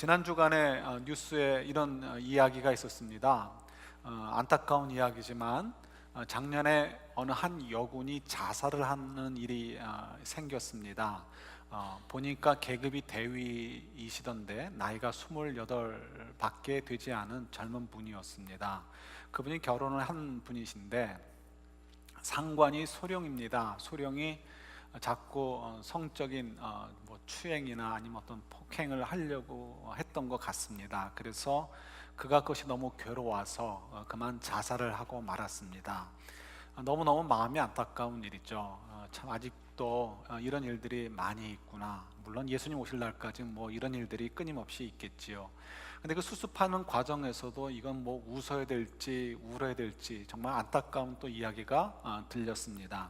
지난 주간에 뉴스에 이런 이야기가 있었습니다. 안타까운 이야기지만 작년에 어느 한 여군이 자살을 하는 일이 생겼습니다. 보니까 계급이 대위이시던데 나이가 28밖에 되지 않은 젊은 분이었습니다. 그분이 결혼을 한 분이신데 상관이 소령입니다. 소령이 자꾸 성적인 추행이나 아니면 어떤 폭행을 하려고 했던 것 같습니다. 그래서 그가 그것이 너무 괴로워서 그만 자살을 하고 말았습니다. 너무너무 마음이 안타까운 일이죠. 참 아직도 이런 일들이 많이 있구나. 물론 예수님 오실 날까지 이런 일들이 끊임없이 있겠지요. 근데 그 수습하는 과정에서도 이건 웃어야 될지 울어야 될지 정말 안타까운 또 이야기가 들렸습니다.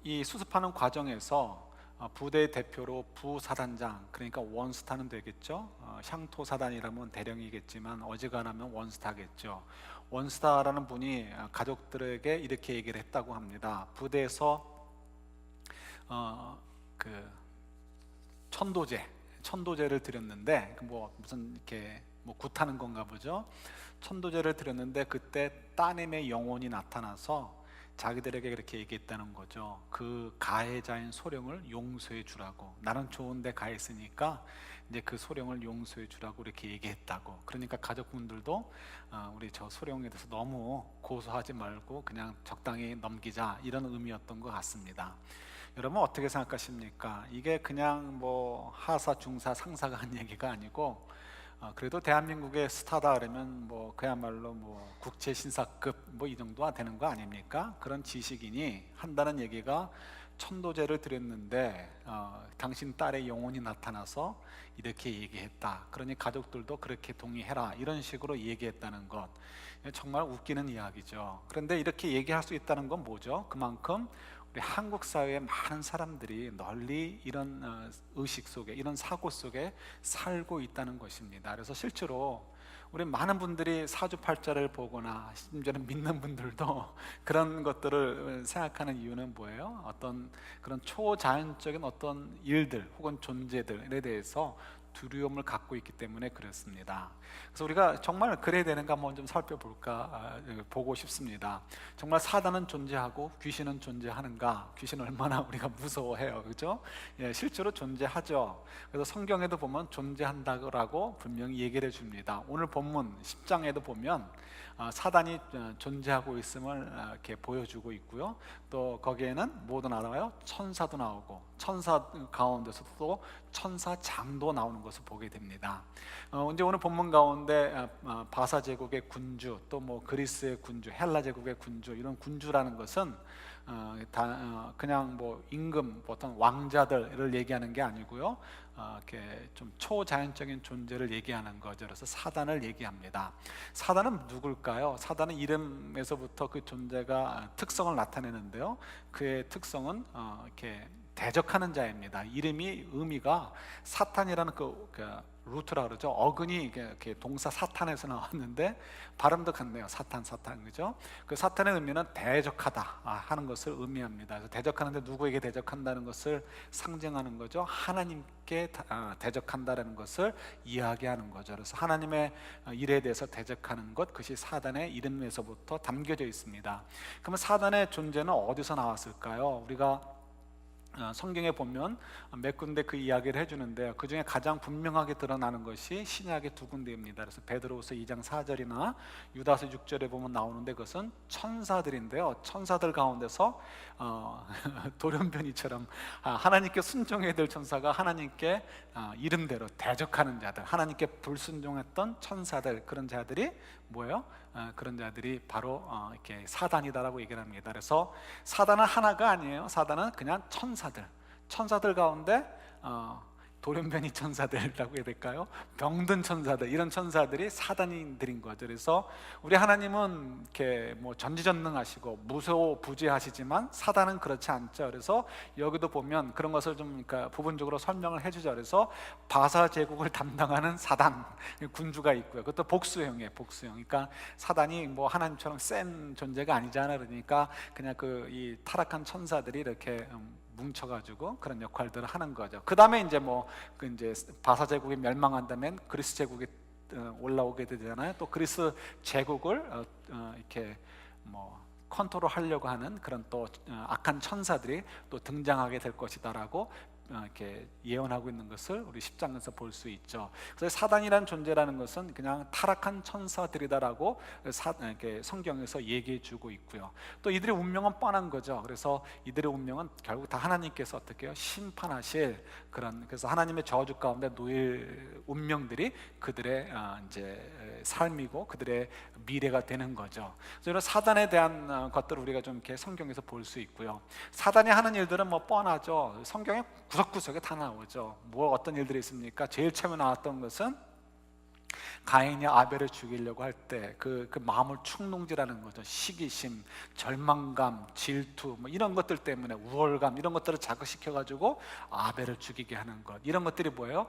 이 수습하는 과정에서 부대 대표로 부사단장, 그러니까 원스타는 되겠죠. 향토사단이라면 대령이겠지만 어지간하면 원스타겠죠. 원스타라는 분이 가족들에게 이렇게 얘기를 했다고 합니다. 부대에서 그 천도제를 드렸는데 무슨 이렇게 굿하는 건가 보죠. 천도제를 드렸는데 그때 따님의 영혼이 나타나서 자기들에게 그렇게 얘기했다는 거죠. 그 가해자인 소령을 용서해 주라고. 나는 좋은데 가했으니까 이제 그 소령을 용서해 주라고 이렇게 얘기했다고. 그러니까 가족분들도 우리 저 소령에 대해서 너무 고소하지 말고 그냥 적당히 넘기자, 이런 의미였던 것 같습니다. 여러분 어떻게 생각하십니까? 이게 그냥 하사, 중사, 상사가 한 얘기가 아니고 그래도 대한민국의 스타다 그러면 그야말로 국제 신사급 이 정도가 되는 거 아닙니까? 그런 지식인이 한다는 얘기가 천도제를 드렸는데 당신 딸의 영혼이 나타나서 이렇게 얘기했다. 그러니 가족들도 그렇게 동의해라, 이런 식으로 얘기했다는 것, 정말 웃기는 이야기죠. 그런데 이렇게 얘기할 수 있다는 건 뭐죠? 그만큼 우리 한국 사회의 많은 사람들이 널리 이런 의식 속에, 이런 사고 속에 살고 있다는 것입니다. 그래서 실제로 우리 많은 분들이 사주팔자를 보거나 심지어는 믿는 분들도 그런 것들을 생각하는 이유는 뭐예요? 어떤 그런 초자연적인 어떤 일들 혹은 존재들에 대해서 두려움을 갖고 있기 때문에 그렇습니다. 그래서 우리가 정말 그래야 되는가 한번 좀 살펴볼까 보고 싶습니다. 정말 사단은 존재하고 귀신은 존재하는가? 귀신 얼마나 우리가 무서워해요, 그렇죠? 실제로 존재하죠. 그래서 성경에도 보면 존재한다고 분명히 얘기를 해줍니다. 오늘 본문 10장에도 보면 사단이 존재하고 있음을 이렇게 보여주고 있고요. 또 거기에는 뭐도 나와요? 천사도 나오고, 천사 가운데서도 또 천사장도 나오는 것을 보게 됩니다. 이제 오늘 본문 가운데 바사 제국의 군주, 또 그리스의 군주, 헬라 제국의 군주, 이런 군주라는 것은 그냥 임금, 어떤 왕자들을 얘기하는 게 아니고요. 이렇게 좀 초자연적인 존재를 얘기하는 거죠. 그래서 사단을 얘기합니다. 사단은 누굴까요? 사단은 이름에서부터 그 존재가 특성을 나타내는데요. 그의 특성은 이렇게 대적하는 자입니다. 이름이 의미가 사탄이라는 그 루트라 그러죠. 어근이 이렇게 동사 사탄에서 나왔는데 발음도 같네요. 사탄, 그죠? 그 사탄의 의미는 대적하다 하는 것을 의미합니다. 그래서 대적하는데 누구에게 대적한다는 것을 상징하는 거죠. 하나님께 대적한다는 것을 이야기하는 거죠. 그래서 하나님의 일에 대해서 대적하는 것, 그것이 사단의 이름에서부터 담겨져 있습니다. 그러면 사단의 존재는 어디서 나왔을까요? 우리가 성경에 보면 몇 군데 그 이야기를 해주는데요. 그 중에 가장 분명하게 드러나는 것이 신약의 두 군데입니다. 그래서 베드로후서 2장 4절이나 유다서 6절에 보면 나오는데 그것은 천사들인데요. 천사들 가운데서 돌연변이처럼 하나님께 순종해야 될 천사가 하나님께 이름대로 대적하는 자들, 하나님께 불순종했던 천사들, 그런 자들이 뭐예요? 그런 자들이 바로 이렇게 사단이다라고 얘기를 합니다. 그래서 사단은 하나가 아니에요. 사단은 그냥 천사들 가운데 돌연변이 천사들이라고 해야 될까요? 병든 천사들, 이런 천사들이 사단인들인 거죠. 그래서 우리 하나님은 이렇게 전지전능하시고 무소부지하시지만 사단은 그렇지 않죠. 그래서 여기도 보면 그런 것을 좀 부분적으로 설명을 해주죠. 그래서 바사 제국을 담당하는 사단 군주가 있고요. 그것도 복수형이에요. 그러니까 사단이 하나님처럼 센 존재가 아니잖아요. 그러니까 그냥 이 타락한 천사들이 이렇게 뭉쳐가지고 그런 역할들을 하는 거죠. 그 다음에 이제 그 이제 바사 제국이 멸망한다면 그리스 제국이 올라오게 되잖아요. 또 그리스 제국을 이렇게 컨트롤 하려고 하는 그런 또 악한 천사들이 또 등장하게 될 것이다라고 이렇게 예언하고 있는 것을 우리 10장에서 볼 수 있죠. 그래서 사단이라는 존재라는 것은 그냥 타락한 천사들이다라고 이렇게 성경에서 얘기해 주고 있고요. 또 이들의 운명은 뻔한 거죠. 그래서 이들의 운명은 결국 다 하나님께서 어떻게 해요? 심판하실 그런, 그래서 하나님의 저주 가운데 놓일 운명들이 그들의 이제 삶이고 그들의 미래가 되는 거죠. 그래서 이런 사단에 대한 것들을 우리가 좀 이렇게 성경에서 볼 수 있고요. 사단이 하는 일들은 뻔하죠. 성경에 구석구석에 다 나오죠. 어떤 일들이 있습니까? 제일 처음에 나왔던 것은 가인이 아벨을 죽이려고 할 때 그 마음을 충동질하는 거죠. 시기심, 절망감, 질투 이런 것들 때문에 우월감 이런 것들을 자극시켜 가지고 아벨을 죽이게 하는 것, 이런 것들이 뭐예요?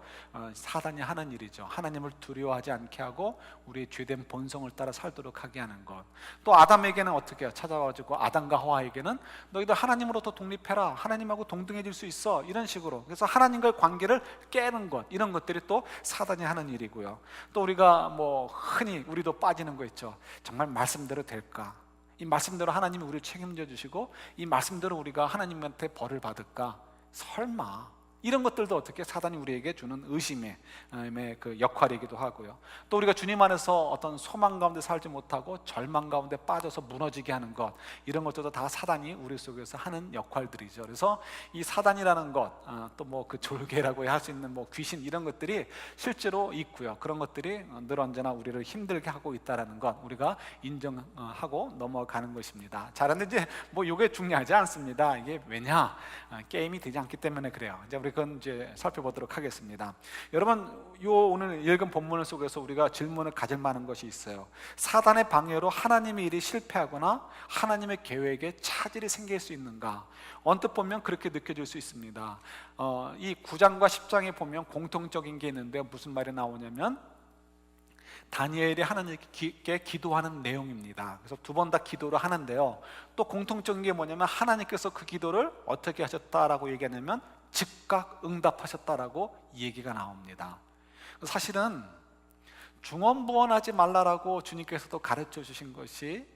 사단이 하는 일이죠. 하나님을 두려워하지 않게 하고 우리의 죄된 본성을 따라 살도록 하게 하는 것. 또 아담에게는 어떻게 해요? 찾아와가지고 아담과 하와에게는 너희들 하나님으로부터 독립해라, 하나님하고 동등해질 수 있어, 이런 식으로. 그래서 하나님과의 관계를 깨는 것, 이런 것들이 또 사단이 하는 일이고요. 또 우리가 흔히 우리도 빠지는 거 있죠. 정말 말씀대로 될까? 이 말씀대로 하나님이 우리를 책임져 주시고 이 말씀대로 우리가 하나님한테 벌을 받을까? 설마. 이런 것들도 어떻게 사단이 우리에게 주는 의심의 그 역할이기도 하고요. 또 우리가 주님 안에서 어떤 소망 가운데 살지 못하고 절망 가운데 빠져서 무너지게 하는 것, 이런 것들도 다 사단이 우리 속에서 하는 역할들이죠. 그래서 이 사단이라는 것, 또 그 졸개라고 할 수 있는 귀신, 이런 것들이 실제로 있고요. 그런 것들이 늘 언제나 우리를 힘들게 하고 있다는 것 우리가 인정하고 넘어가는 것입니다. 자, 그런데 이제 이게 중요하지 않습니다. 이게 왜냐? 게임이 되지 않기 때문에 그래요. 이제 우리 그건 이제 살펴보도록 하겠습니다. 여러분, 오늘 읽은 본문 속에서 우리가 질문을 가질 만한 것이 있어요. 사단의 방해로 하나님의 일이 실패하거나 하나님의 계획에 차질이 생길 수 있는가? 언뜻 보면 그렇게 느껴질 수 있습니다. 이 9장과 10장에 보면 공통적인 게 있는데 무슨 말이 나오냐면 다니엘이 하나님께 기도하는 내용입니다. 그래서 두 번 다 기도를 하는데요. 또 공통적인 게 뭐냐면 하나님께서 그 기도를 어떻게 하셨다라고 얘기하냐면 즉각 응답하셨다라고 얘기가 나옵니다. 사실은 중언부언하지 말라라고 주님께서도 가르쳐 주신 것이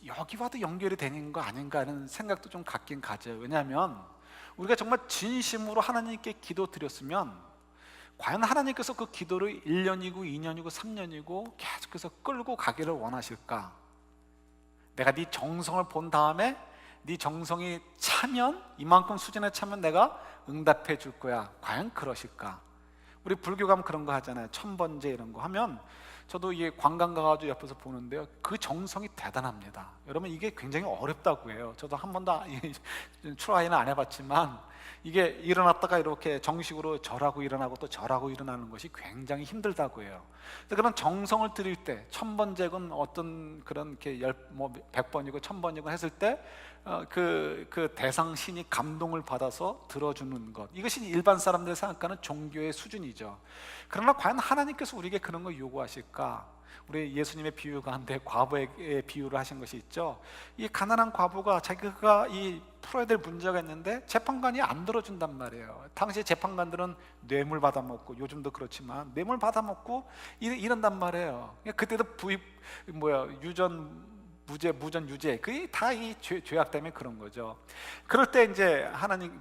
여기와도 연결이 되는 거 아닌가 하는 생각도 좀 갖긴 가져요. 왜냐하면 우리가 정말 진심으로 하나님께 기도 드렸으면 과연 하나님께서 그 기도를 1년이고 2년이고 3년이고 계속해서 끌고 가기를 원하실까? 내가 네 정성을 본 다음에 네 정성이 차면, 이만큼 수준에 차면 내가 응답해 줄 거야. 과연 그러실까? 우리 불교 가면 그런 거 하잖아요. 천번제 이런 거 하면 저도 이게 관광 가가지고 옆에서 보는데요, 그 정성이 대단합니다. 여러분, 이게 굉장히 어렵다고 해요. 저도 한 번도 트라이는 안 해봤지만 이게 일어났다가 이렇게 정식으로 절하고 일어나고 또 절하고 일어나는 것이 굉장히 힘들다고 해요. 그런 정성을 드릴 때, 천번제건 어떤 그런 이렇게 100번이고 1000번이고 했을 때 그 대상 신이 감동을 받아서 들어주는 것, 이것이 일반 사람들이 생각하는 종교의 수준이죠. 그러나 과연 하나님께서 우리에게 그런 걸 요구하실까? 우리 예수님의 비유 가운데 과부의 비유를 하신 것이 있죠. 이 가난한 과부가 자기가 풀어야 될 문제가 있는데 재판관이 안 들어준단 말이에요. 당시 재판관들은 뇌물 받아먹고, 요즘도 그렇지만 뇌물 받아먹고 이런단 말이에요. 그때도 유전 무죄, 무전 유죄, 그게 다 이 죄악 때문에 그런 거죠. 그럴 때 이제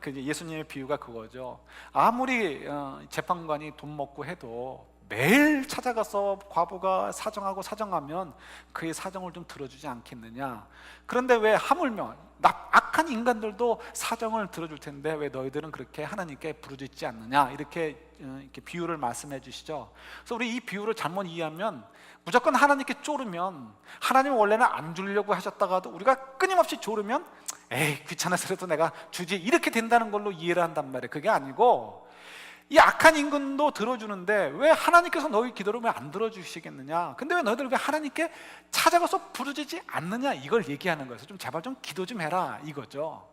예수님의 비유가 그거죠. 아무리 재판관이 돈 먹고 해도 매일 찾아가서 과부가 사정하면 그의 사정을 좀 들어주지 않겠느냐. 그런데 왜 하물며 악한 인간들도 사정을 들어줄 텐데 왜 너희들은 그렇게 하나님께 부르짖지 않느냐, 이렇게 비유를 말씀해 주시죠. 그래서 우리 이 비유를 잘못 이해하면 무조건 하나님께 쪼르면, 하나님은 원래는 안 주려고 하셨다가도 우리가 끊임없이 쪼르면 에이 귀찮아서라도 내가 주지, 이렇게 된다는 걸로 이해를 한단 말이에요. 그게 아니고 이 악한 인간도 들어주는데 왜 하나님께서 너희 기도를 왜 안 들어주시겠느냐, 근데 왜 너희들 왜 하나님께 찾아가서 부르짖지 않느냐, 이걸 얘기하는 거예요. 좀 제발 좀 기도 좀 해라, 이거죠.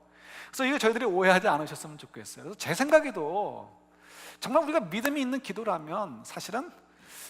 그래서 이거 저희들이 오해하지 않으셨으면 좋겠어요. 그래서 제 생각에도 정말 우리가 믿음이 있는 기도라면 사실은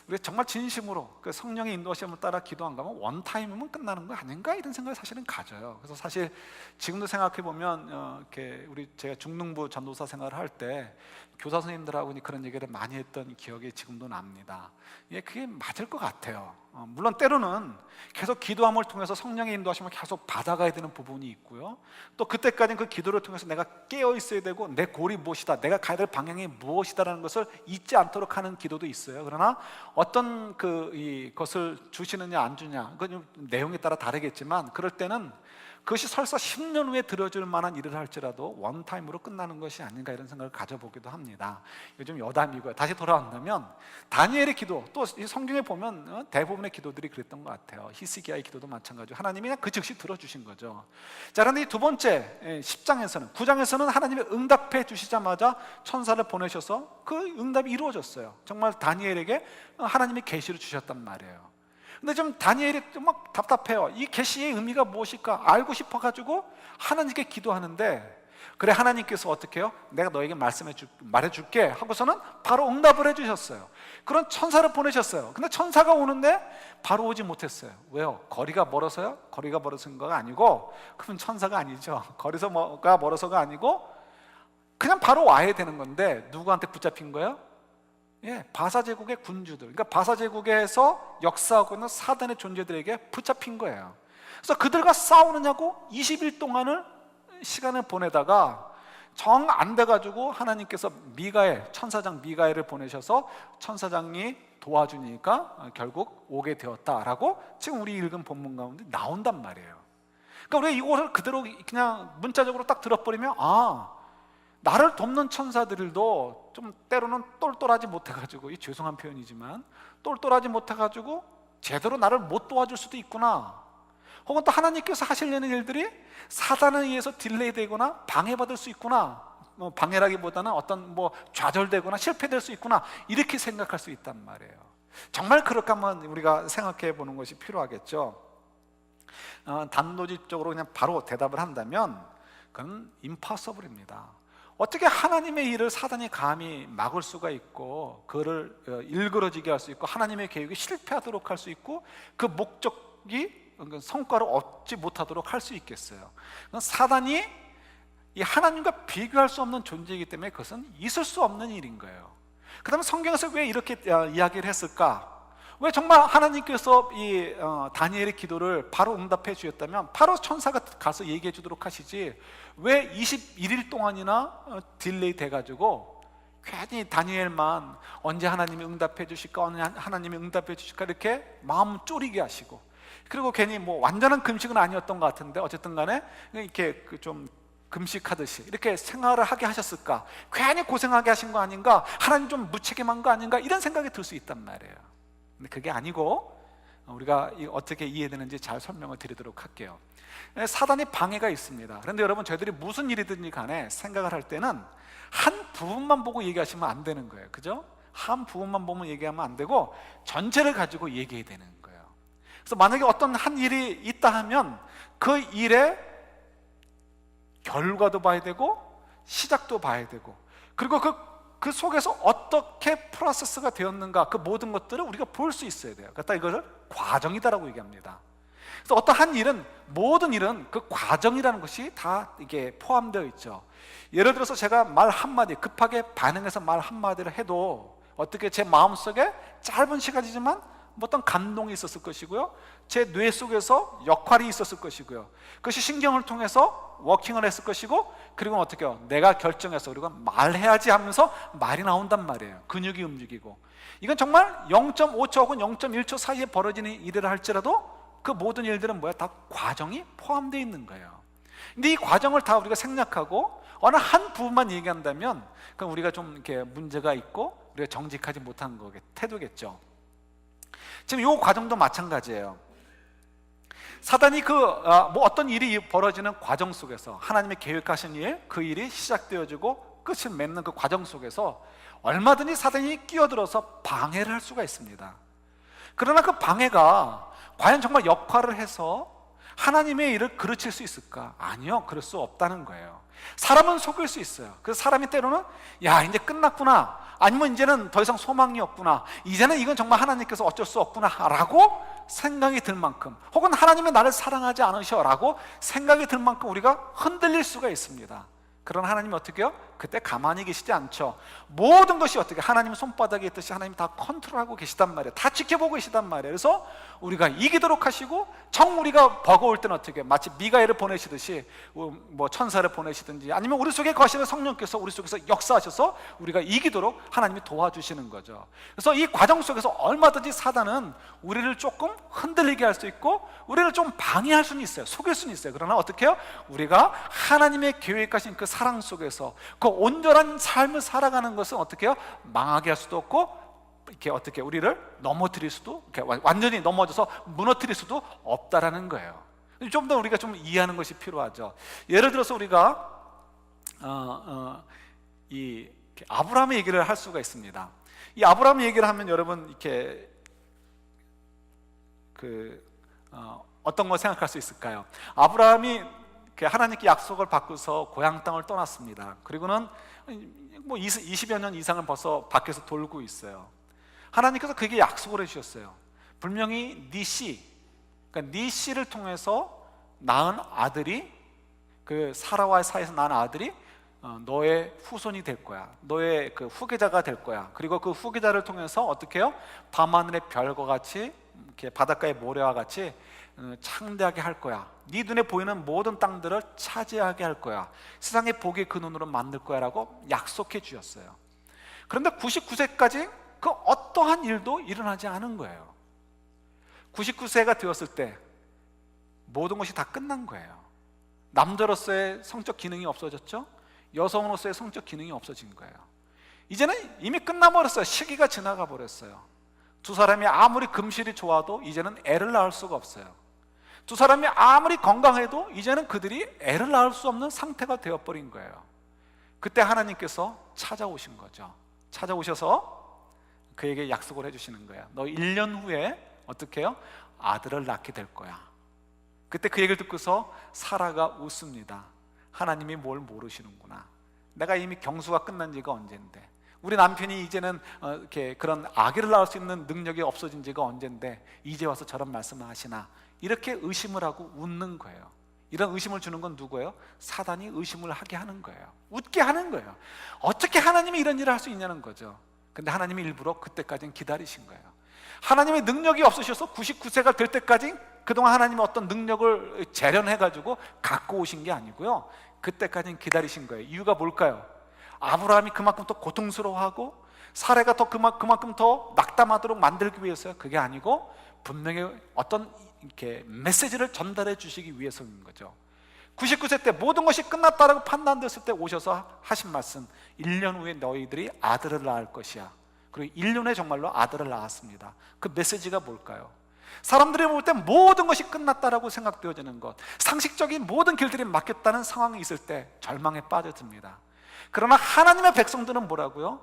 우리 정말 진심으로 그 성령의 인도하심을 따라 기도 안 가면 원타임이면 끝나는 거 아닌가 이런 생각을 사실은 가져요. 그래서 사실 지금도 생각해 보면 이렇게 제가 중등부 전도사 생활을 할 때 교사 선생님들하고 그런 얘기를 많이 했던 기억이 지금도 납니다. 예, 그게 맞을 것 같아요. 물론 때로는 계속 기도함을 통해서 성령의 인도하심을 계속 받아가야 되는 부분이 있고요. 또 그때까지는 그 기도를 통해서 내가 깨어 있어야 되고 내 골이 무엇이다, 내가 가야 될 방향이 무엇이다라는 것을 잊지 않도록 하는 기도도 있어요. 그러나 어떤 것을 주시느냐 안 주냐, 그건 내용에 따라 다르겠지만 그럴 때는 그것이 설사 10년 후에 들어줄 만한 일을 할지라도 원타임으로 끝나는 것이 아닌가 이런 생각을 가져보기도 합니다. 요즘 여담이고요. 다시 돌아온다면 다니엘의 기도, 또 성경에 보면 대부분의 기도들이 그랬던 것 같아요. 히스기야의 기도도 마찬가지로 하나님이 그냥 그 즉시 들어주신 거죠. 자, 그런데 이 두 번째 10장에서는 9장에서는 하나님이 응답해 주시자마자 천사를 보내셔서 그 응답이 이루어졌어요. 정말 다니엘에게 하나님이 계시를 주셨단 말이에요. 근데 좀 다니엘이 좀 막 답답해요. 이 계시의 의미가 무엇일까 알고 싶어가지고 하나님께 기도하는데, 그래 하나님께서 어떻게 해요? 내가 너에게 말해줄게 하고서는 바로 응답을 해주셨어요. 그런 천사를 보내셨어요. 근데 천사가 오는데 바로 오지 못했어요. 왜요? 거리가 멀어서요? 거리가 멀어서가 아니고, 그건 천사가 아니죠. 거리가 멀어서가 아니고 그냥 바로 와야 되는 건데 누구한테 붙잡힌 거예요? 예, 바사 제국의 군주들, 그러니까 바사 제국에서 역사하고 있는 사단의 존재들에게 붙잡힌 거예요. 그래서 그들과 싸우느냐고 20일 동안을 시간을 보내다가 정 안 돼가지고 하나님께서 천사장 미가엘을 보내셔서 천사장이 도와주니까 결국 오게 되었다라고 지금 우리 읽은 본문 가운데 나온단 말이에요. 그러니까 우리가 이것을 그대로 그냥 문자적으로 딱 들어버리면 나를 돕는 천사들도 좀 때로는 똘똘하지 못해가지고, 이 죄송한 표현이지만 똘똘하지 못해가지고 제대로 나를 못 도와줄 수도 있구나. 혹은 또 하나님께서 하시려는 일들이 사단에 의해서 딜레이 되거나 방해받을 수 있구나. 방해라기보다는 어떤 좌절되거나 실패될 수 있구나, 이렇게 생각할 수 있단 말이에요. 정말 그럴까 한번 우리가 생각해 보는 것이 필요하겠죠. 단도직적으로 그냥 바로 대답을 한다면 그건 임파서블입니다. 어떻게 하나님의 일을 사단이 감히 막을 수가 있고 그를 일그러지게 할 수 있고 하나님의 계획이 실패하도록 할 수 있고 그 목적이 성과를 얻지 못하도록 할 수 있겠어요? 사단이 이 하나님과 비교할 수 없는 존재이기 때문에 그것은 있을 수 없는 일인 거예요. 그 다음에 성경에서 왜 이렇게 이야기를 했을까? 왜 정말 하나님께서 이 다니엘의 기도를 바로 응답해 주셨다면 바로 천사가 가서 얘기해 주도록 하시지, 왜 21일 동안이나 딜레이 돼가지고 괜히 다니엘만 언제 하나님이 응답해 주실까, 언제 하나님이 응답해 주실까 이렇게 마음 쪼리게 하시고, 그리고 괜히 완전한 금식은 아니었던 것 같은데 어쨌든 간에 이렇게 좀 금식하듯이 이렇게 생활을 하게 하셨을까? 괜히 고생하게 하신 거 아닌가? 하나님 좀 무책임한 거 아닌가? 이런 생각이 들 수 있단 말이에요. 근데 그게 아니고 우리가 어떻게 이해되는지 잘 설명을 드리도록 할게요. 사단이 방해가 있습니다. 그런데 여러분, 저희들이 무슨 일이든지 간에 생각을 할 때는 한 부분만 보고 얘기하시면 안 되는 거예요. 그죠? 한 부분만 보면 얘기하면 안 되고 전체를 가지고 얘기해야 되는 거예요. 그래서 만약에 어떤 한 일이 있다 하면 그 일의 결과도 봐야 되고 시작도 봐야 되고, 그리고 그 속에서 어떻게 프로세스가 되었는가, 그 모든 것들을 우리가 볼 수 있어야 돼요. 그러니까 이것을 과정이다라고 얘기합니다. 그래서 어떠한 일은, 모든 일은 그 과정이라는 것이 다 이게 포함되어 있죠. 예를 들어서 제가 말 한마디, 급하게 반응해서 말 한마디를 해도 어떻게 제 마음속에 짧은 시간이지만 어떤 감동이 있었을 것이고요, 제 뇌 속에서 역할이 있었을 것이고요, 그것이 신경을 통해서 워킹을 했을 것이고, 그리고 어떻게 해요? 내가 결정해서 우리가 말해야지 하면서 말이 나온단 말이에요. 근육이 움직이고. 이건 정말 0.5초 혹은 0.1초 사이에 벌어지는 일을 할지라도 그 모든 일들은 다 과정이 포함되어 있는 거예요. 근데 이 과정을 다 우리가 생략하고 어느 한 부분만 얘기한다면 그럼 우리가 좀 이렇게 문제가 있고 우리가 정직하지 못한 태도겠죠. 지금 이 과정도 마찬가지예요. 사단이 어떤 일이 벌어지는 과정 속에서 하나님의 계획하신 일, 그 일이 시작되어지고 끝을 맺는 그 과정 속에서 얼마든지 사단이 끼어들어서 방해를 할 수가 있습니다. 그러나 그 방해가 과연 정말 역할을 해서 하나님의 일을 그르칠 수 있을까? 아니요, 그럴 수 없다는 거예요. 사람은 속일 수 있어요. 그래서 사람이 때로는 야, 이제 끝났구나, 아니면 이제는 더 이상 소망이 없구나, 이제는 이건 정말 하나님께서 어쩔 수 없구나 라고 생각이 들 만큼, 혹은 하나님이 나를 사랑하지 않으셔 라고 생각이 들 만큼 우리가 흔들릴 수가 있습니다. 그러나 하나님이 어떻게 해요? 그때 가만히 계시지 않죠. 모든 것이 어떻게 하나님 손바닥에 있듯이 하나님 다 컨트롤하고 계시단 말이에요. 다 지켜보고 계시단 말이에요. 그래서 우리가 이기도록 하시고, 정 우리가 버거울 때는 어떻게 해요? 마치 미가엘을 보내시듯이 뭐 천사를 보내시든지, 아니면 우리 속에 거하시는 성령께서 우리 속에서 역사하셔서 우리가 이기도록 하나님이 도와주시는 거죠. 그래서 이 과정 속에서 얼마든지 사단은 우리를 조금 흔들리게 할 수 있고, 우리를 좀 방해할 수는 있어요. 속일 수는 있어요. 그러나 어떻게 해요? 우리가 하나님의 계획하신 그 사랑 속에서 그 온전한 삶을 살아가는 것은 어떻게 해요? 망하게 할 수도 없고, 이렇게 어떻게 우리를 넘어뜨릴 수도, 이렇게 완전히 넘어져서 무너뜨릴 수도 없다라는 거예요. 좀 더 우리가 좀 이해하는 것이 필요하죠. 예를 들어서 우리가 이 아브라함의 얘기를 할 수가 있습니다. 이 아브라함 얘기를 하면 여러분 이렇게 어떤 걸 생각할 수 있을까요? 아브라함이 하나님께 약속을 받고서 고향 땅을 떠났습니다. 그리고는 뭐 20여 년 이상을 벌써 밖에서 돌고 있어요. 하나님께서 그에게 약속을 해주셨어요. 분명히 네 씨, 그러니까 네 씨를 통해서 낳은 아들이, 그 사라와의 사이에서 낳은 아들이 너의 후손이 될 거야. 너의 그 후계자가 될 거야. 그리고 그 후계자를 통해서 어떻게 해요? 밤하늘의 별과 같이, 이렇게 바닷가의 모래와 같이 창대하게 할 거야. 네 눈에 보이는 모든 땅들을 차지하게 할 거야. 세상의 복이 그 눈으로 만들 거야 라고 약속해 주셨어요. 그런데 99세까지 그 어떠한 일도 일어나지 않은 거예요. 99세가 되었을 때 모든 것이 다 끝난 거예요. 남자로서의 성적 기능이 없어졌죠. 여성으로서의 성적 기능이 없어진 거예요. 이제는 이미 끝나버렸어요. 시기가 지나가 버렸어요. 두 사람이 아무리 금실이 좋아도 이제는 애를 낳을 수가 없어요. 두 사람이 아무리 건강해도 이제는 그들이 애를 낳을 수 없는 상태가 되어버린 거예요. 그때 하나님께서 찾아오신 거죠. 찾아오셔서 그에게 약속을 해주시는 거예요. 너 1년 후에 어떻게 해요? 아들을 낳게 될 거야. 그때 그 얘기를 듣고서 사라가 웃습니다. 하나님이 뭘 모르시는구나. 내가 이미 경수가 끝난 지가 언젠데, 우리 남편이 이제는 이렇게 그런 아기를 낳을 수 있는 능력이 없어진 지가 언젠데 이제 와서 저런 말씀을 하시나, 이렇게 의심을 하고 웃는 거예요. 이런 의심을 주는 건 누구예요? 사단이 의심을 하게 하는 거예요. 웃게 하는 거예요. 어떻게 하나님이 이런 일을 할 수 있냐는 거죠. 근데 하나님이 일부러 그때까지는 기다리신 거예요. 하나님의 능력이 없으셔서 99세가 될 때까지 그동안 하나님의 어떤 능력을 재련해가지고 갖고 오신 게 아니고요, 그때까지는 기다리신 거예요. 이유가 뭘까요? 아브라함이 그만큼 더 고통스러워하고 사례가 더 그만큼 더 낙담하도록 만들기 위해서요? 그게 아니고 분명히 어떤 이렇게 메시지를 전달해 주시기 위해서인 거죠. 99세 때 모든 것이 끝났다라고 판단됐을 때 오셔서 하신 말씀, 1년 후에 너희들이 아들을 낳을 것이야. 그리고 1년 후에 정말로 아들을 낳았습니다. 그 메시지가 뭘까요? 사람들이 볼 때 모든 것이 끝났다라고 생각되어지는 것, 상식적인 모든 길들이 막혔다는 상황이 있을 때 절망에 빠져듭니다. 그러나 하나님의 백성들은 뭐라고요?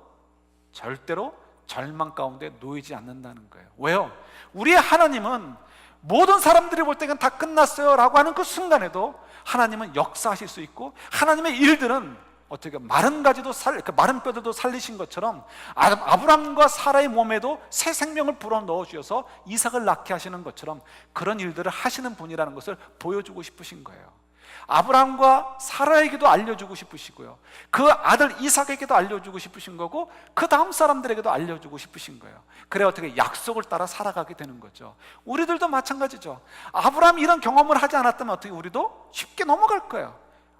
절대로 절망 가운데 놓이지 않는다는 거예요. 왜요? 우리의 하나님은 모든 사람들이 볼 때는 다 끝났어요 라고 하는 그 순간에도 하나님은 역사하실 수 있고, 하나님의 일들은 어떻게 마른 가지도 마른 뼈들도 살리신 것처럼 아브람과 사라의 몸에도 새 생명을 불어 넣어 주셔서 이삭을 낳게 하시는 것처럼 그런 일들을 하시는 분이라는 것을 보여주고 싶으신 거예요. 아브람과 사라에게도 알려주고 싶으시고요, 그 아들 이삭에게도 알려주고 싶으신 거고, 그 다음 사람들에게도 알려주고 싶으신 거예요. 그래 어떻게 약속을 따라 살아가게 되는 거죠. 우리들도 마찬가지죠. 아브람이 이런 경험을 하지 않았다면 어떻게 우리도 쉽게 넘어갈 거예요.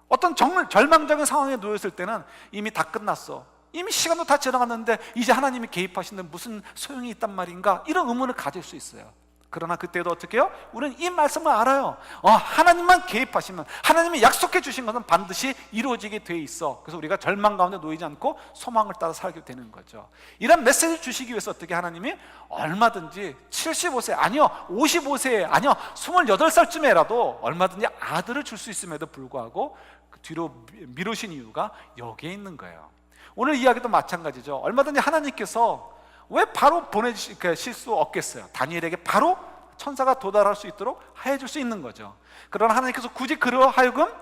어떤 절망적인 상황에 놓였을 때는 이미 다 끝났어, 이미 시간도 다 지나갔는데 이제 하나님이 개입하시는데 무슨 소용이 있단 말인가, 이런 의문을 가질 수 있어요. 그러나 그때도 어떻게 해요? 우리는 이 말씀을 알아요. 하나님만 개입하시면, 하나님이 약속해 주신 것은 반드시 이루어지게 돼 있어. 그래서 우리가 절망 가운데 놓이지 않고 소망을 따라 살게 되는 거죠. 이런 메시지를 주시기 위해서 어떻게 하나님이 얼마든지 75세 아니요 55세 아니요 28살쯤에라도 얼마든지 아들을 줄 수 있음에도 불구하고 그 뒤로 미루신 이유가 여기에 있는 거예요. 오늘 이야기도 마찬가지죠. 얼마든지 하나님께서 왜 바로 보내실 수 없겠어요? 다니엘에게 바로 천사가 도달할 수 있도록 해줄 수 있는 거죠. 그러나 하나님께서 굳이 그러 하여금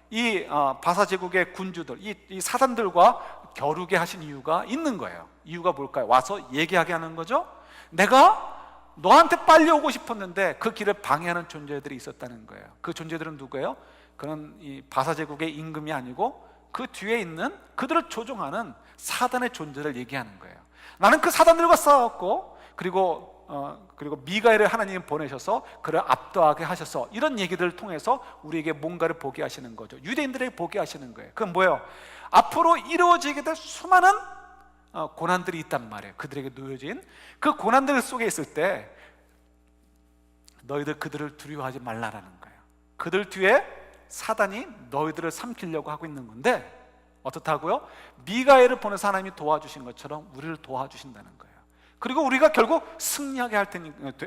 이 바사 제국의 군주들, 이 사단들과 겨루게 하신 이유가 있는 거예요. 이유가 뭘까요? 와서 얘기하게 하는 거죠. 내가 너한테 빨리 오고 싶었는데 그 길을 방해하는 존재들이 있었다는 거예요. 그 존재들은 누구예요? 그런 이 바사 제국의 임금이 아니고 그 뒤에 있는 그들을 조종하는 사단의 존재를 얘기하는 거예요. 나는 그 사단들과 싸웠고 그리고 미가엘을 하나님이 보내셔서 그를 압도하게 하셔서 이런 얘기들을 통해서 우리에게 뭔가를 보게 하시는 거죠. 유대인들에게 보게 하시는 거예요. 그건 뭐예요? 앞으로 이루어지게 될 수많은 고난들이 있단 말이에요. 그들에게 놓여진 그 고난들 속에 있을 때 너희들 그들을 두려워하지 말라라는 거예요. 그들 뒤에 사단이 너희들을 삼키려고 하고 있는 건데 어떻다고요? 미가엘을 보내서 하나님이 도와주신 것처럼 우리를 도와주신다는 거예요. 그리고 우리가 결국 승리하게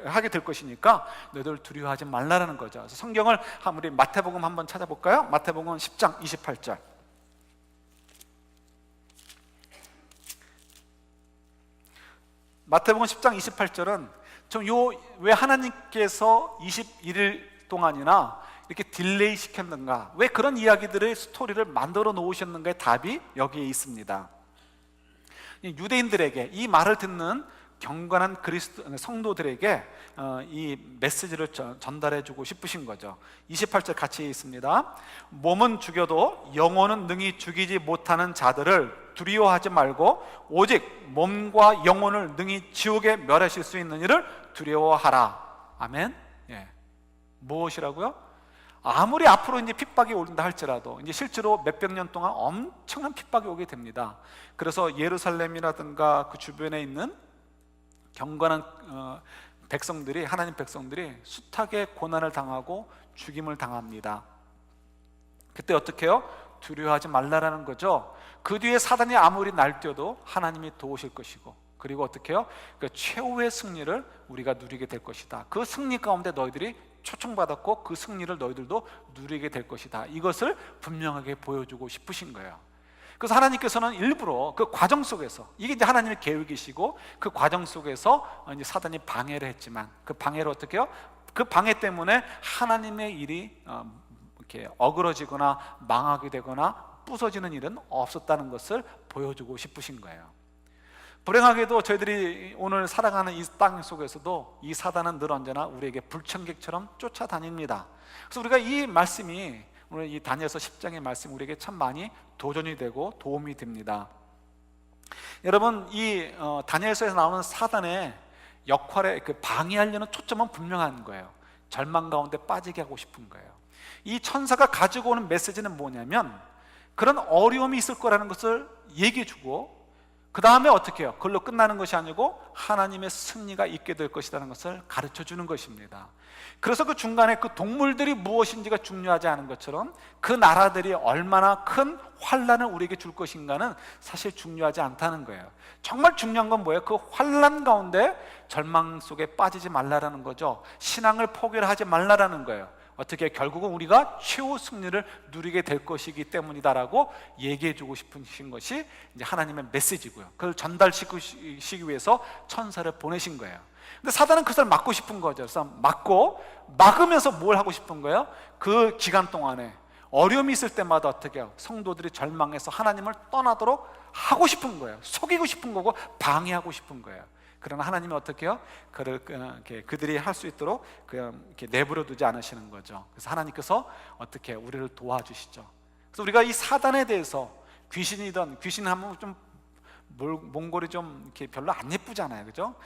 하게 될 것이니까 너희들 두려워하지 말라는 거죠. 그래서 성경을 우리 마태복음 한번 찾아볼까요? 마태복음 10장 28절. 마태복음 10장 28절은 왜 하나님께서 21일 동안이나 이렇게 딜레이 시켰는가, 왜 그런 이야기들의 스토리를 만들어 놓으셨는가의 답이 여기에 있습니다. 유대인들에게 이 말을 듣는 경건한 성도들에게 이 메시지를 전달해 주고 싶으신 거죠. 28절 같이 있습니다. 몸은 죽여도 영혼은 능히 죽이지 못하는 자들을 두려워하지 말고 오직 몸과 영혼을 능히 지옥에 멸하실 수 있는 이를 두려워하라. 아멘. 예. 무엇이라고요? 아무리 앞으로 이제 핍박이 오른다 할지라도 이제 실제로 몇백 년 동안 엄청난 핍박이 오게 됩니다. 그래서 예루살렘이라든가 그 주변에 있는 경건한 백성들이, 하나님 백성들이 숱하게 고난을 당하고 죽임을 당합니다. 그때 어떻게 해요? 두려워하지 말라라는 거죠. 그 뒤에 사단이 아무리 날뛰어도 하나님이 도우실 것이고, 그리고 어떻게 해요? 그 최후의 승리를 우리가 누리게 될 것이다. 그 승리 가운데 너희들이 초청받았고 그 승리를 너희들도 누리게 될 것이다. 이것을 분명하게 보여주고 싶으신 거예요. 그래서 하나님께서는 일부러 그 과정 속에서, 이게 이제 하나님의 계획이시고 그 과정 속에서 이제 사단이 방해를 했지만 그 방해를 어떻게 해요? 그 방해 때문에 하나님의 일이 이렇게 어그러지거나 망하게 되거나 부서지는 일은 없었다는 것을 보여주고 싶으신 거예요. 불행하게도 저희들이 오늘 살아가는 이 땅 속에서도 이 사단은 늘 언제나 우리에게 불청객처럼 쫓아다닙니다. 그래서 우리가 이 말씀이, 오늘 이 다니엘서 10장의 말씀이 우리에게 참 많이 도전이 되고 도움이 됩니다. 여러분, 이 다니엘서에서 나오는 사단의 역할에 그 방해하려는 초점은 분명한 거예요. 절망 가운데 빠지게 하고 싶은 거예요. 이 천사가 가지고 오는 메시지는 뭐냐면 그런 어려움이 있을 거라는 것을 얘기해주고, 그 다음에 어떻게 해요? 그걸로 끝나는 것이 아니고 하나님의 승리가 있게 될 것이라는 것을 가르쳐 주는 것입니다. 그래서 그 중간에 그 동물들이 무엇인지가 중요하지 않은 것처럼 그 나라들이 얼마나 큰 환란을 우리에게 줄 것인가는 사실 중요하지 않다는 거예요. 정말 중요한 건 뭐예요? 그 환란 가운데 절망 속에 빠지지 말라라는 거죠. 신앙을 포기하지 말라라는 거예요. 어떻게 결국은 우리가 최후 승리를 누리게 될 것이기 때문이다라고 얘기해주고 싶으신 것이 이제 하나님의 메시지고요. 그걸 전달시키기 위해서 천사를 보내신 거예요. 근데 사단은 그것을 막고 싶은 거죠. 그래서 막으면서 뭘 하고 싶은 거예요? 그 기간 동안에 어려움이 있을 때마다 어떻게 해요? 성도들이 절망해서 하나님을 떠나도록 하고 싶은 거예요. 속이고 싶은 거고 방해하고 싶은 거예요. 그러나 하나님이 어떻게 해요? 그들이 할 수 있도록 이렇게 내버려 두지 않으시는 거죠. 그래서 하나님께서 어떻게 우리를 도와주시죠. 그래서 우리가 이 사단에 대해서, 귀신 하면 좀 몽골이 좀 이렇게 별로 안 예쁘잖아요, 그죠?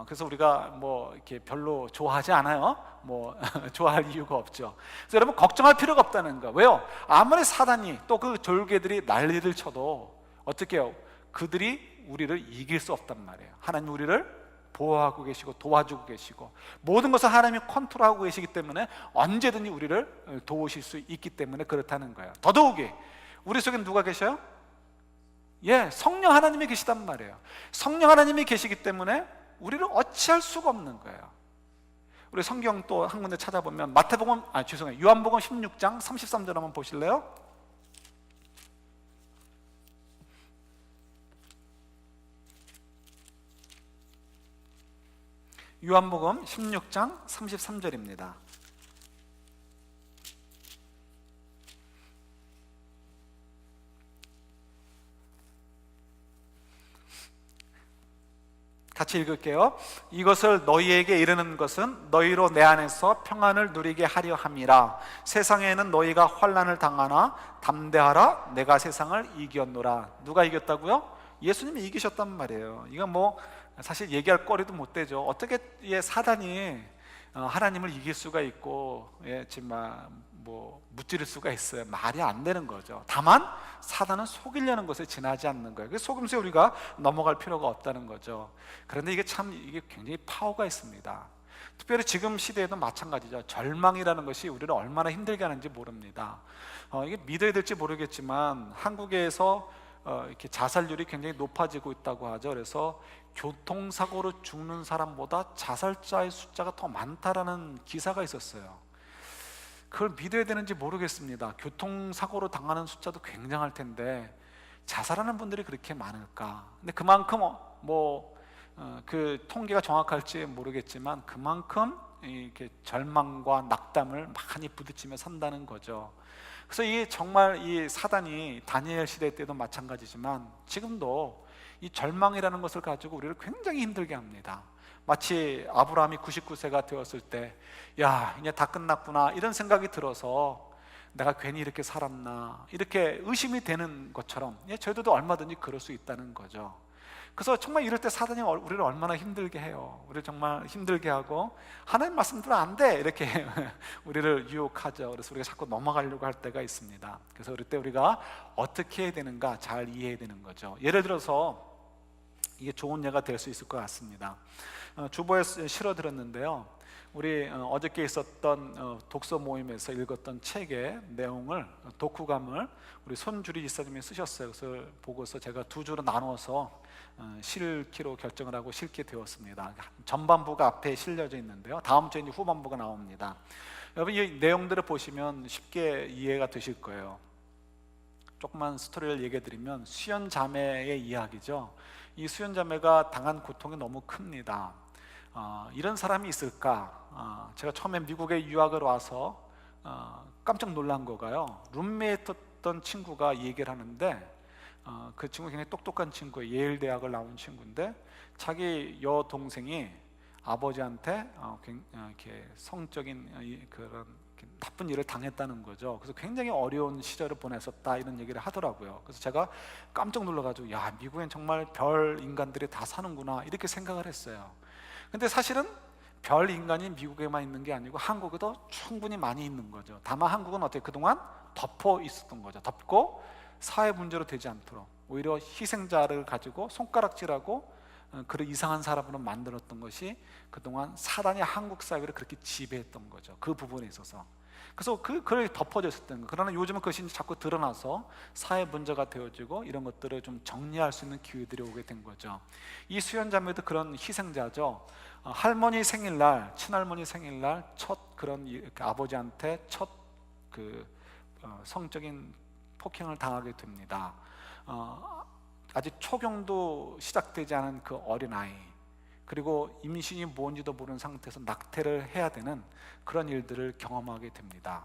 그래서 우리가 뭐 이렇게 별로 좋아하지 않아요. 뭐 좋아할 이유가 없죠. 그래서 여러분 걱정할 필요가 없다는 거. 왜요? 아무리 사단이 또 그 졸개들이 난리를 쳐도 어떻게 해요? 그들이 우리를 이길 수 없단 말이에요. 하나님 우리를 보호하고 계시고 도와주고 계시고 모든 것을 하나님이 컨트롤하고 계시기 때문에 언제든지 우리를 도우실 수 있기 때문에 그렇다는 거예요. 더더욱이 우리 속엔 누가 계셔요? 예, 성령 하나님이 계시단 말이에요. 성령 하나님이 계시기 때문에 우리를 어찌할 수가 없는 거예요. 우리 성경 또 한 군데 찾아보면 요한복음 16장 33절 한번 보실래요? 요한복음 16장 33절입니다. 같이 읽을게요. 이것을 너희에게 이르는 것은 너희로 내 안에서 평안을 누리게 하려 함이라. 세상에는 너희가 환난을 당하나 담대하라, 내가 세상을 이겼노라. 누가 이겼다고요? 예수님이 이기셨단 말이에요. 이건 뭐 사실 얘기할 거리도 못 되죠. 어떻게 사단이 하나님을 이길 수가 있고 정말 뭐 무찌를 수가 있어요. 말이 안 되는 거죠. 다만 사단은 속이려는 것에 지나지 않는 거예요. 그래서 속임수에 우리가 넘어갈 필요가 없다는 거죠. 그런데 이게 굉장히 파워가 있습니다. 특별히 지금 시대에도 마찬가지죠. 절망이라는 것이 우리를 얼마나 힘들게 하는지 모릅니다. 이게 믿어야 될지 모르겠지만 한국에서 이렇게 자살률이 굉장히 높아지고 있다고 하죠. 그래서 교통사고로 죽는 사람보다 자살자의 숫자가 더 많다라는 기사가 있었어요. 그걸 믿어야 되는지 모르겠습니다. 교통사고로 당하는 숫자도 굉장할 텐데 자살하는 분들이 그렇게 많을까? 근데 그만큼 그 통계가 정확할지 모르겠지만 그만큼 이렇게 절망과 낙담을 많이 부딪히며 산다는 거죠. 그래서 이게 정말 이 사단이 다니엘 시대 때도 마찬가지지만 지금도 이 절망이라는 것을 가지고 우리를 굉장히 힘들게 합니다. 마치 아브라함이 99세가 되었을 때 야, 이제 다 끝났구나 이런 생각이 들어서 내가 괜히 이렇게 살았나 이렇게 의심이 되는 것처럼 저희들도 얼마든지 그럴 수 있다는 거죠. 그래서 정말 이럴 때 사단이 우리를 얼마나 힘들게 해요. 우리를 정말 힘들게 하고 하나님 말씀 들으면 안 돼 이렇게 우리를 유혹하죠. 그래서 우리가 자꾸 넘어가려고 할 때가 있습니다. 그래서 그럴 때 우리가 어떻게 해야 되는가 잘 이해해야 되는 거죠. 예를 들어서 이게 좋은 예가 될 수 있을 것 같습니다. 주보에 실어 들었는데요. 우리 어저께 있었던 독서 모임에서 읽었던 책의 내용을 독후감을 우리 손주리 지사님이 쓰셨어요. 그래서 보고서 제가 두 주로 나눠서 실기로 결정을 하고 실게 되었습니다. 전반부가 앞에 실려져 있는데요. 다음 주에 이제 후반부가 나옵니다. 여러분 이 내용들을 보시면 쉽게 이해가 되실 거예요. 조그만 스토리를 얘기해 드리면 수연 자매의 이야기죠. 이 수연 자매가 당한 고통이 너무 큽니다. 이런 사람이 있을까? 제가 처음에 미국에 유학을 와서 깜짝 놀란 거가요. 룸메이트였던 친구가 이 얘기를 하는데 그 친구 굉장히 똑똑한 친구예요. 예일 대학을 나온 친구인데 자기 여동생이 아버지한테 이렇게 성적인 그런 나쁜 일을 당했다는 거죠. 그래서 굉장히 어려운 시절을 보냈었다 이런 얘기를 하더라고요. 그래서 제가 깜짝 놀라가지고 야, 미국엔 정말 별 인간들이 다 사는구나 이렇게 생각을 했어요. 근데 사실은 별 인간이 미국에만 있는 게 아니고 한국에도 충분히 많이 있는 거죠. 다만 한국은 어떻게 그동안 덮어 있었던 거죠. 덮고 사회 문제로 되지 않도록 오히려 희생자를 가지고 손가락질하고 그런 이상한 사람으로 만들었던 것이 그동안 사단이 한국 사회를 그렇게 지배했던 거죠. 그 부분에 있어서. 그래서 그걸 덮어져 있었던 거예요. 그러나 요즘은 그것이 자꾸 드러나서 사회 문제가 되어지고 이런 것들을 좀 정리할 수 있는 기회들이 오게 된 거죠. 이 수연자매도 그런 희생자죠. 할머니 생일날, 친할머니 생일날 첫 그런 아버지한테 첫 성적인 폭행을 당하게 됩니다. 아직 초경도 시작되지 않은 그 어린아이, 그리고 임신이 뭔지도 모르는 상태에서 낙태를 해야 되는 그런 일들을 경험하게 됩니다.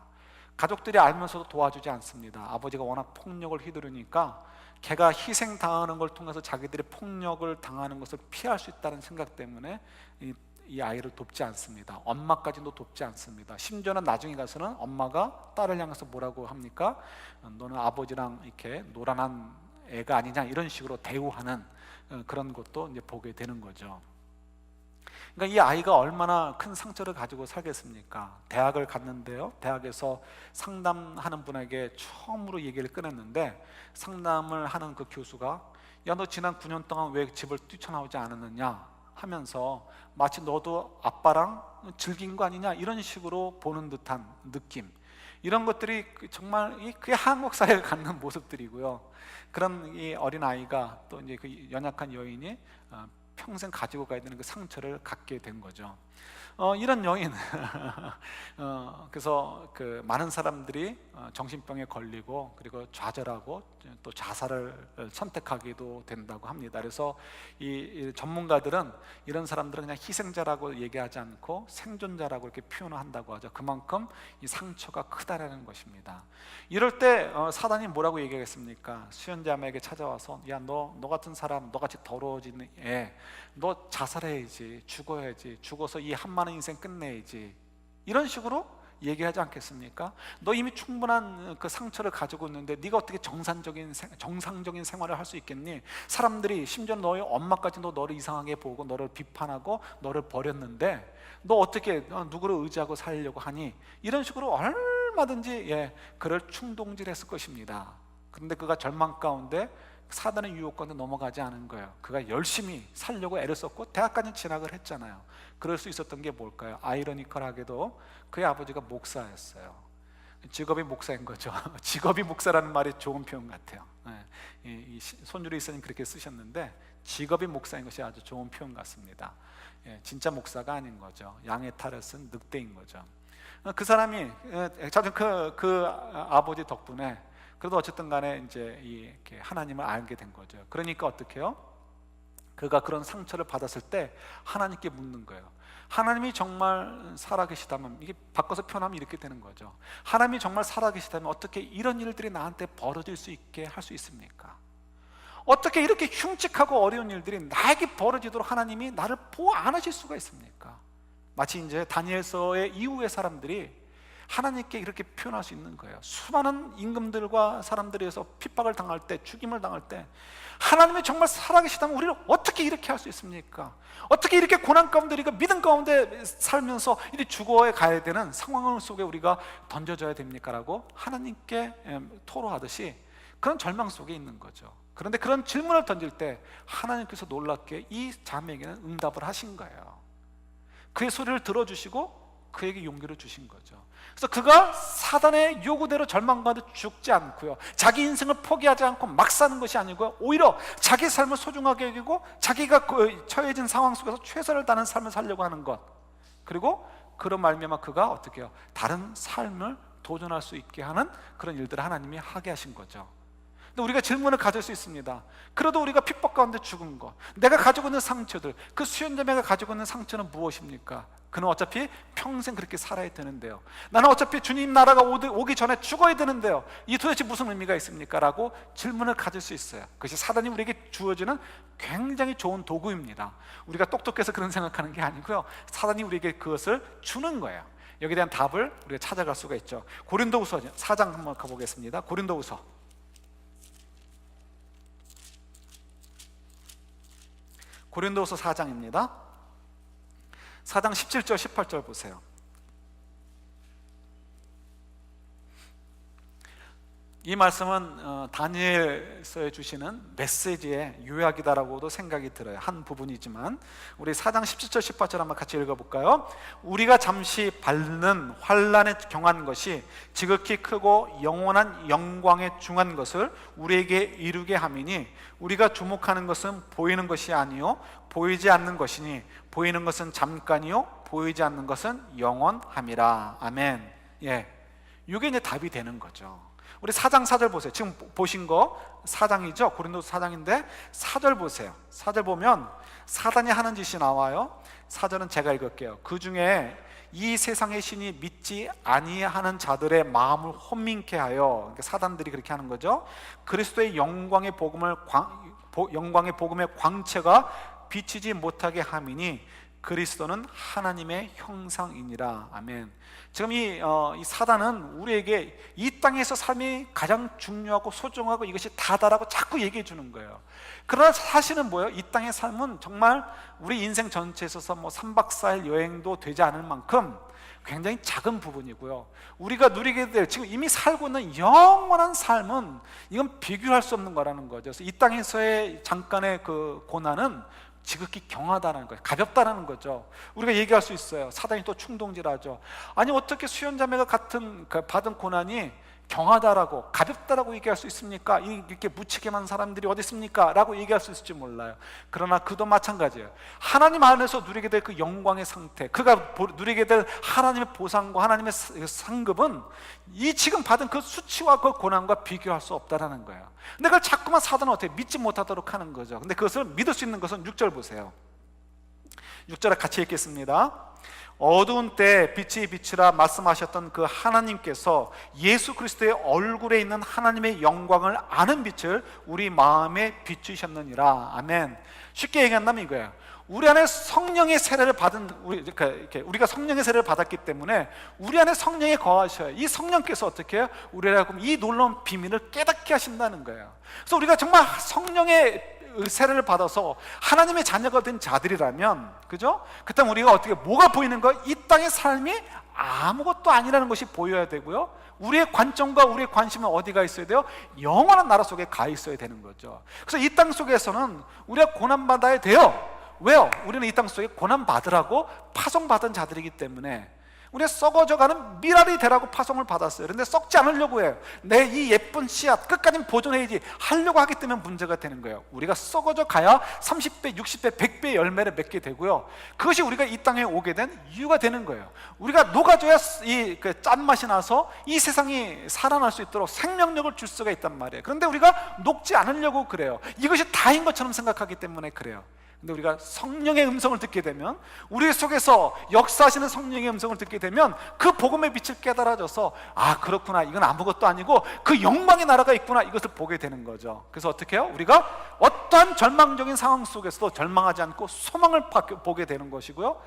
가족들이 알면서도 도와주지 않습니다. 아버지가 워낙 폭력을 휘두르니까 걔가 희생당하는 걸 통해서 자기들이 폭력을 당하는 것을 피할 수 있다는 생각 때문에 이 아이를 돕지 않습니다. 엄마까지도 돕지 않습니다. 심지어는 나중에 가서는 엄마가 딸을 향해서 뭐라고 합니까? 너는 아버지랑 이렇게 노란한 애가 아니냐 이런 식으로 대우하는 그런 것도 이제 보게 되는 거죠. 그러니까 이 아이가 얼마나 큰 상처를 가지고 살겠습니까? 대학을 갔는데요. 대학에서 상담하는 분에게 처음으로 얘기를 꺼냈는데 상담을 하는 그 교수가 야, 너 지난 9년 동안 왜 집을 뛰쳐나오지 않았느냐 하면서 마치 너도 아빠랑 즐긴 거 아니냐 이런 식으로 보는 듯한 느낌, 이런 것들이 정말 그게 한국 사회가 갖는 모습들이고요. 그런 이 어린 아이가 또 이제 그 연약한 여인이 평생 가지고 가야 되는 그 상처를 갖게 된 거죠. 이런 여인 그래서 그 많은 사람들이 정신병에 걸리고 그리고 좌절하고 또 자살을 선택하기도 된다고 합니다. 그래서 이 전문가들은 이런 사람들은 그냥 희생자라고 얘기하지 않고 생존자라고 이렇게 표현을 한다고 하죠. 그만큼 이 상처가 크다라는 것입니다. 이럴 때 사단이 뭐라고 얘기하겠습니까? 수연자매에게 찾아와서 야, 너 같은 사람, 너같이 더러워진 애, 너 자살해야지, 죽어야지, 죽어서 이 한 많은 인생 끝내야지, 이런 식으로 얘기하지 않겠습니까? 너 이미 충분한 그 상처를 가지고 있는데 네가 어떻게 정상적인 생활을 할 수 있겠니? 사람들이 심지어 너의 엄마까지도 너를 이상하게 보고 너를 비판하고 너를 버렸는데 너 어떻게 누구를 의지하고 살려고 하니? 이런 식으로 얼마든지 그를 충동질했을 것입니다. 그런데 그가 절망 가운데 사단의 유혹 가운데 넘어가지 않은 거예요. 그가 열심히 살려고 애를 썼고 대학까지 진학을 했잖아요. 그럴 수 있었던 게 뭘까요? 아이러니컬하게도 그의 아버지가 목사였어요. 직업이 목사인 거죠. 직업이 목사라는 말이 좋은 표현 같아요. 이 손주리 이사님 그렇게 쓰셨는데 직업이 목사인 것이 아주 좋은 표현 같습니다. 진짜 목사가 아닌 거죠. 양의 탈을 쓴 늑대인 거죠. 그 사람이 그 아버지 덕분에 그래도 어쨌든 간에 이제 이렇게 하나님을 알게 된 거죠. 그러니까 어떻게 해요? 그가 그런 상처를 받았을 때 하나님께 묻는 거예요. 하나님이 정말 살아계시다면, 이게 바꿔서 표현하면 이렇게 되는 거죠. 하나님이 정말 살아계시다면 어떻게 이런 일들이 나한테 벌어질 수 있게 할 수 있습니까? 어떻게 이렇게 흉측하고 어려운 일들이 나에게 벌어지도록 하나님이 나를 보호 안 하실 수가 있습니까? 마치 이제 다니엘서의 이후의 사람들이 하나님께 이렇게 표현할 수 있는 거예요. 수많은 임금들과 사람들에 의해서 핍박을 당할 때, 죽임을 당할 때 하나님이 정말 살아계시다면 우리를 어떻게 이렇게 할 수 있습니까? 어떻게 이렇게 고난 가운데 우리가 믿음 가운데 살면서 이리 죽어야 가야 되는 상황 속에 우리가 던져져야 됩니까? 라고 하나님께 토로하듯이 그런 절망 속에 있는 거죠. 그런데 그런 질문을 던질 때 하나님께서 놀랍게 이 자매에게는 응답을 하신 거예요. 그의 소리를 들어주시고 그에게 용기를 주신 거죠. 그래서 그가 사단의 요구대로 절망 가운데 죽지 않고요, 자기 인생을 포기하지 않고 막 사는 것이 아니고요, 오히려 자기 삶을 소중하게 여기고 자기가 처해진 상황 속에서 최선을 다하는 삶을 살려고 하는 것, 그리고 그런 말미암아 그가 어떻게 해요? 다른 삶을 도전할 수 있게 하는 그런 일들을 하나님이 하게 하신 거죠. 근데 우리가 질문을 가질 수 있습니다. 그래도 우리가 핍박 가운데 죽은 것, 내가 가지고 있는 상처들, 그 수연자매가 가지고 있는 상처는 무엇입니까? 그는 어차피 평생 그렇게 살아야 되는데요, 나는 어차피 주님 나라가 오기 전에 죽어야 되는데요, 이 도대체 무슨 의미가 있습니까? 라고 질문을 가질 수 있어요. 그것이 사단이 우리에게 주어지는 굉장히 좋은 도구입니다. 우리가 똑똑해서 그런 생각하는 게 아니고요, 사단이 우리에게 그것을 주는 거예요. 여기에 대한 답을 우리가 찾아갈 수가 있죠. 고린도후서 4장 한번 가보겠습니다. 고린도후서 4장입니다. 4장 17절 18절 보세요. 이 말씀은 다니엘서에 주시는 메시지의 요약이다라고도 생각이 들어요. 한 부분이지만 우리 4장 17절 18절 한번 같이 읽어볼까요? 우리가 잠시 밟는 환난에 경한 것이 지극히 크고 영원한 영광에 중한 것을 우리에게 이루게 함이니 우리가 주목하는 것은 보이는 것이 아니요 보이지 않는 것이니 보이는 것은 잠깐이요 보이지 않는 것은 영원함이라. 아멘. 이게 이제 답이 되는 거죠. 우리 4장 4절 보세요. 지금 보신 거 4장이죠? 고린도서 4장인데 4절 보세요. 4절 보면 사단이 하는 짓이 나와요. 4절은 제가 읽을게요. 그 중에 이 세상의 신이 믿지 아니하는 자들의 마음을 혼민케 하여, 그러니까 사단들이 그렇게 하는 거죠. 그리스도의 영광의 복음의 광채가 비치지 못하게 함이니 그리스도는 하나님의 형상이니라. 아멘. 지금 이 사단은 우리에게 이 땅에서 삶이 가장 중요하고 소중하고 이것이 다다라고 자꾸 얘기해 주는 거예요. 그러나 사실은 뭐예요? 이 땅의 삶은 정말 우리 인생 전체에 있어서 3박 4일 여행도 되지 않을 만큼 굉장히 작은 부분이고요, 우리가 누리게 될 지금 이미 살고 있는 영원한 삶은 이건 비교할 수 없는 거라는 거죠. 그래서 이 땅에서의 잠깐의 그 고난은 지극히 경하다는 거예요. 가볍다는 거죠. 우리가 얘기할 수 있어요. 사단이 또 충동질하죠. 아니 어떻게 수연자매가 같은 받은 고난이 경하다라고, 가볍다라고 얘기할 수 있습니까? 이렇게 무책임한 사람들이 어디 있습니까? 라고 얘기할 수 있을지 몰라요. 그러나 그도 마찬가지예요. 하나님 안에서 누리게 될 그 영광의 상태, 그가 누리게 될 하나님의 보상과 하나님의 상급은 이 지금 받은 그 수치와 그 고난과 비교할 수 없다라는 거예요. 근데 그걸 자꾸만 사단은 어떻게 믿지 못하도록 하는 거죠. 근데 그것을 믿을 수 있는 것은 6절 보세요. 6절에 같이 읽겠습니다. 어두운 때 빛이 비치라 말씀하셨던 그 하나님께서 예수 그리스도의 얼굴에 있는 하나님의 영광을 아는 빛을 우리 마음에 비추셨느니라. 아멘. 쉽게 얘기한다면 이거예요. 우리 안에 성령의 세례를 받은 우리가 성령의 세례를 받았기 때문에 우리 안에 성령이 거하셔요. 이 성령께서 어떻게 해요? 우리라고 이 놀라운 비밀을 깨닫게 하신다는 거예요. 그래서 우리가 정말 성령의 세례를 받아서 하나님의 자녀가 된 자들이라면, 그죠? 그때 우리가 어떻게, 뭐가 보이는 거예요? 이 땅의 삶이 아무것도 아니라는 것이 보여야 되고요, 우리의 관점과 우리의 관심은 어디가 있어야 돼요? 영원한 나라 속에 가 있어야 되는 거죠. 그래서 이 땅 속에서는 우리가 고난받아야 돼요. 왜요? 우리는 이 땅 속에 고난받으라고 파송받은 자들이기 때문에 우리가 썩어져가는 미랄이 되라고 파송을 받았어요. 그런데 썩지 않으려고 해요. 내 이 예쁜 씨앗 끝까지 보존해야지 하려고 하기 때문에 문제가 되는 거예요. 우리가 썩어져 가야 30배, 60배, 100배의 열매를 맺게 되고요, 그것이 우리가 이 땅에 오게 된 이유가 되는 거예요. 우리가 녹아줘야 이 짠맛이 나서 이 세상이 살아날 수 있도록 생명력을 줄 수가 있단 말이에요. 그런데 우리가 녹지 않으려고 그래요. 이것이 다인 것처럼 생각하기 때문에 그래요. 근데 우리가 성령의 음성을 듣게 되면, 우리 속에서 역사하시는 성령의 음성을 듣게 되면 그 복음의 빛을 깨달아져서, 아 그렇구나, 이건 아무것도 아니고 그 영광의 나라가 있구나, 이것을 보게 되는 거죠. 그래서 어떻게 해요? 우리가 어떠한 절망적인 상황 속에서도 절망하지 않고 소망을 보게 되는 것이고요,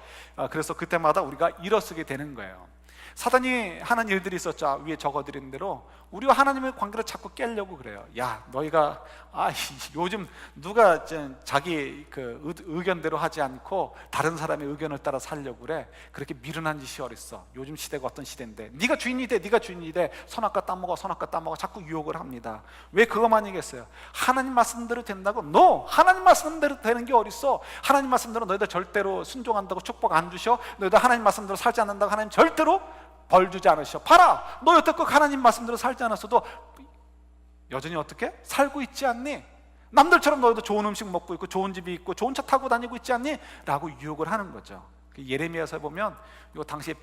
그래서 그때마다 우리가 일어서게 되는 거예요. 사단이 하는 일들이 있었죠. 위에 적어드린 대로 우리와 하나님의 관계를 자꾸 깨려고 그래요. 야, 너희가 요즘 누가 자기 그 의견대로 하지 않고 다른 사람의 의견을 따라 살려고 그래. 그렇게 미련한 짓이 어딨어. 요즘 시대가 어떤 시대인데 네가 주인이 돼, 네가 주인이 돼. 선악과 따먹어, 선악과 따먹어. 자꾸 유혹을 합니다. 왜 그거만이겠어요? 하나님 말씀대로 된다고? No! 하나님 말씀대로 되는 게 어딨어? 하나님 말씀대로 너희들 절대로 순종한다고 축복 안 주셔? 너희들 하나님 말씀대로 살지 않는다고 하나님 절대로 벌 주지 않으셔. 봐라, 너 여태껏 하나님 말씀대로 살지 않았어도 여전히 어떻게? 살고 있지 않니? 남들처럼 너희도 좋은 음식 먹고 있고 좋은 집이 있고 좋은 차 타고 다니고 있지 않니? 라고 유혹을 하는 거죠. 예레미야서에 보면 당시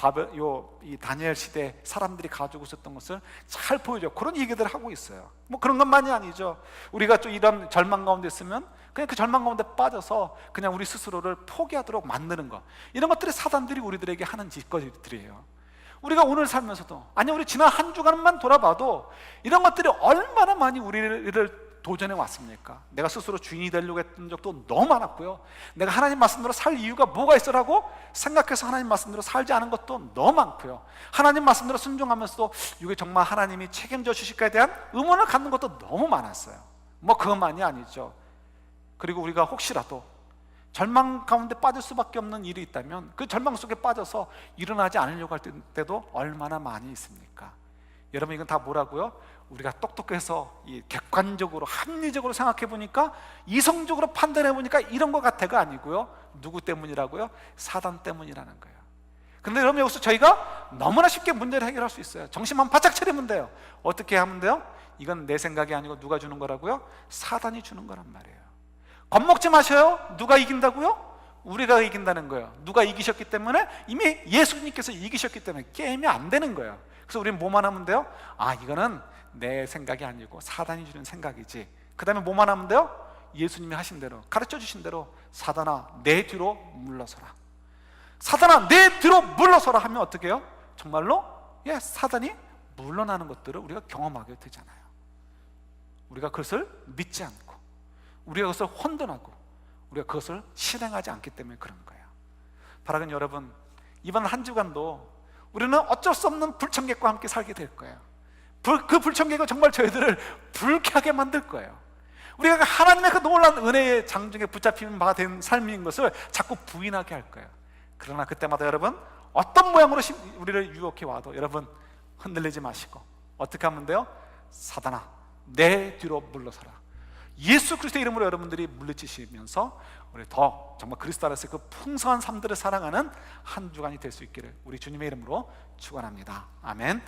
이 다니엘 시대 사람들이 가지고 있었던 것을 잘 보여줘요. 그런 얘기들을 하고 있어요. 뭐 그런 것만이 아니죠. 우리가 좀 이런 절망 가운데 있으면 그냥 그 절망 가운데 빠져서 그냥 우리 스스로를 포기하도록 만드는 것, 이런 것들이 사단들이 우리들에게 하는 짓거리들이에요. 우리가 오늘 살면서도, 아니 우리 지난 한 주간만 돌아봐도 이런 것들이 얼마나 많이 우리를 도전해 왔습니까? 내가 스스로 주인이 되려고 했던 적도 너무 많았고요, 내가 하나님 말씀대로 살 이유가 뭐가 있어라고 생각해서 하나님 말씀대로 살지 않은 것도 너무 많고요, 하나님 말씀대로 순종하면서도 이게 정말 하나님이 책임져 주실까에 대한 의문을 갖는 것도 너무 많았어요. 뭐 그것만이 아니죠. 그리고 우리가 혹시라도 절망 가운데 빠질 수밖에 없는 일이 있다면 그 절망 속에 빠져서 일어나지 않으려고 할 때도 얼마나 많이 있습니까? 여러분, 이건 다 뭐라고요? 우리가 똑똑해서 객관적으로 합리적으로 생각해 보니까, 이성적으로 판단해 보니까 이런 것 같아가 아니고요, 누구 때문이라고요? 사단 때문이라는 거예요. 근데 여러분, 여기서 저희가 너무나 쉽게 문제를 해결할 수 있어요. 정신만 바짝 차리면 돼요. 어떻게 하면 돼요? 이건 내 생각이 아니고 누가 주는 거라고요? 사단이 주는 거란 말이에요. 겁먹지 마셔요. 누가 이긴다고요? 우리가 이긴다는 거예요. 누가 이기셨기 때문에, 이미 예수님께서 이기셨기 때문에 게임이 안 되는 거예요. 그래서 우리는 뭐만 하면 돼요? 아, 이거는 내 생각이 아니고 사단이 주는 생각이지. 그 다음에 뭐만 하면 돼요? 예수님이 하신 대로, 가르쳐 주신 대로, 사단아 내 뒤로 물러서라, 사단아 내 뒤로 물러서라 하면 어떻게 해요? 정말로 사단이 물러나는 것들을 우리가 경험하게 되잖아요. 우리가 그것을 믿지 않고, 우리가 그것을 혼돈하고, 우리가 그것을 실행하지 않기 때문에 그런 거예요. 바라는 여러분, 이번 한 주간도 우리는 어쩔 수 없는 불청객과 함께 살게 될 거예요. 그 불청객은 정말 저희들을 불쾌하게 만들 거예요. 우리가 하나님의 그 놀라운 은혜의 장중에 붙잡힌 바가 된 삶인 것을 자꾸 부인하게 할 거예요. 그러나 그때마다 여러분, 어떤 모양으로 우리를 유혹해 와도 여러분 흔들리지 마시고 어떻게 하면 돼요? 사단아 내 뒤로 물러서라. 예수 그리스도의 이름으로 여러분들이 물리치시면서 우리 더 정말 그리스도 안에서 그 풍성한 삶들을 사랑하는 한 주간이 될 수 있기를 우리 주님의 이름으로 축원합니다. 아멘.